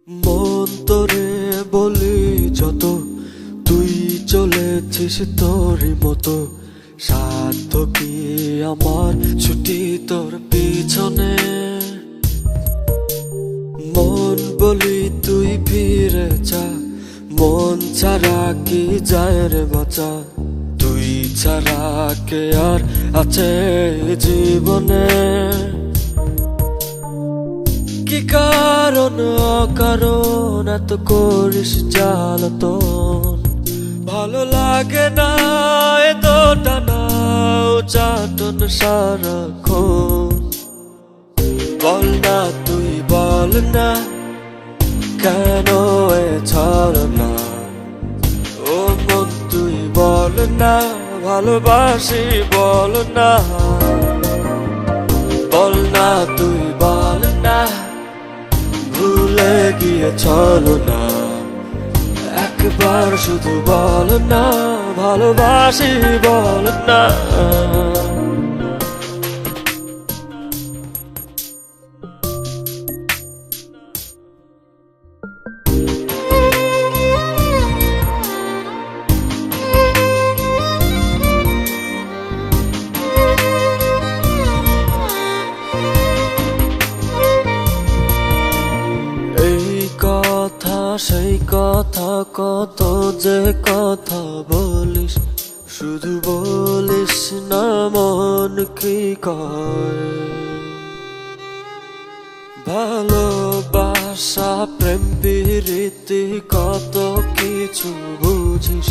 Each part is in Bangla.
মন তোরে বলি যত, তুই চলেছিস তোরই মতো। সাধ্য কি আমার ছুটি তোর পিছনে। মন বলি তুই ফিরে যা, মন ছাড়া কি যায় রে বাঁচা। তুই ছাড়া কে আর আছে জীবনে। কি কারণ অকারণ এত করিস জ্বালাতন। ভালো লাগে না এত টানা চাটন সারাক্ষণ। বল না তুই বল না, কেন এ ছলনা। ও মন তুই বল না, ভালোবাসি বল না। বল না তুই বল না, ভুলে গিয়ে চলো না। একবার শুধু বল না, ভালোবাসি বল না। সেই কথা কত যে কথা বলিস, শুধু বলিস না মন কি কয়। ভালোবাসা প্রেম প্রীতি কত কিছু বুঝিস,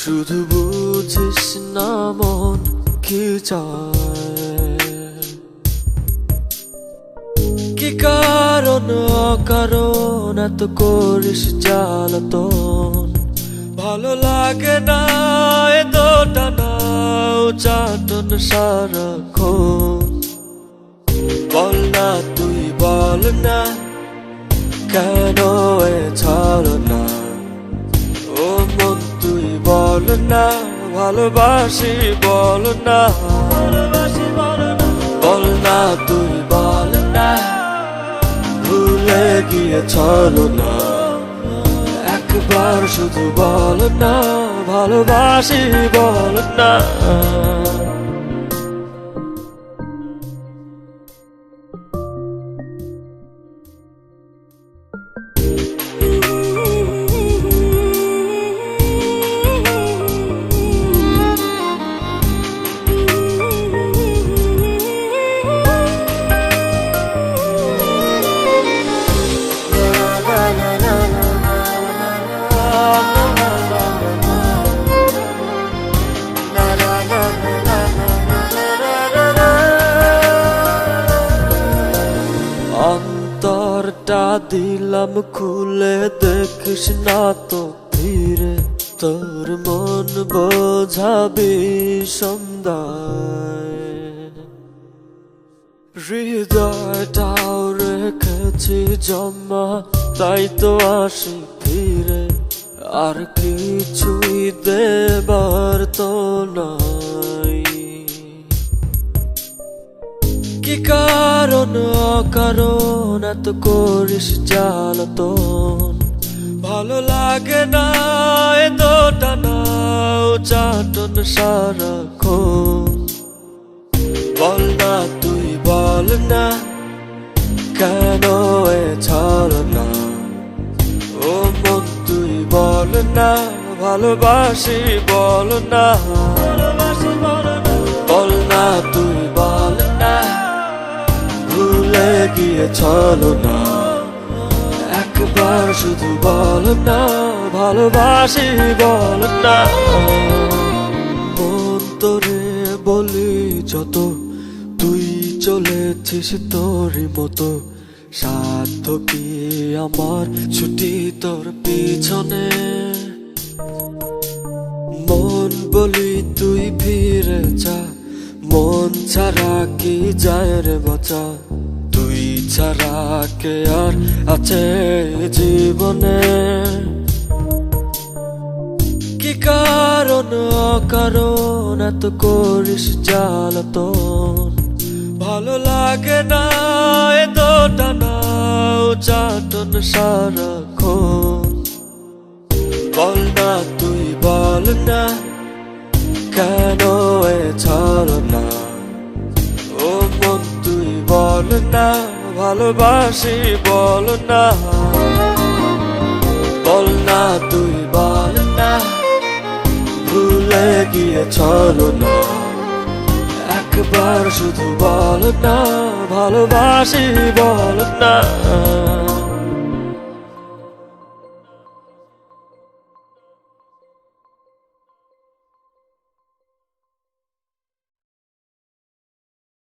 শুধু বুঝিস না মন কি চায়। কি কারণ অকারণ এত করিস জ্বালাতন। ভালো লাগে না এত টানা চাটন সারাক্ষণ। বল না তুই বল না, কেন এ ছলনা। ও মন তুই বল না, ভালোবাসি বল না। বল না তুই বল না, ভুলে গিয়ে চলো না। একবার শুধু বল না, ভালোবাসি বল না। অন্তরটা দিলাম খুলে, দেখিস না তো ফিরে। তোর মন বোঝাবি সন্ধ্যায়। হৃদয়টাও রেখেছি জমা, তাই তো আসি ফিরে। আর কিছুই দেবার তো নাই। কি কারণ অকারণ এত করিস জ্বালাতন। ভালো লাগে না এত টানা চাটন সারাক্ষণ। বল না তুই বল না, কেন এ ছলনা। ও মন তুই বল না, ভালোবাসি বল না। বল না তুই বল না, ভুলে গিয়ে চলো না। একবার শুধু বল না, ভালোবাসি বল না। মন তোরে বলি যত, তুই চলেছিস তোরই মতো। সাধ্য কি আমার ছুটি তোর পিছনে। মন বলি তুই ফিরে যা, মন ছাড়া কি যায় রে বাঁচা। তুই ছাড়া কে আর আছে জীবনে। কি কারণ অকারণ এত করিস জ্বালাতন। ভালো লাগে না এতো টানা চাটন সারাক্ষণ বল না তুই বল না কেন এ ছাড়ো না ও মন তুই বল না ভালোবাসি বল না বল না তুই বল না ভুলে গিয়ে চলো না একবার শুধু বল না ভালোবাসি বল না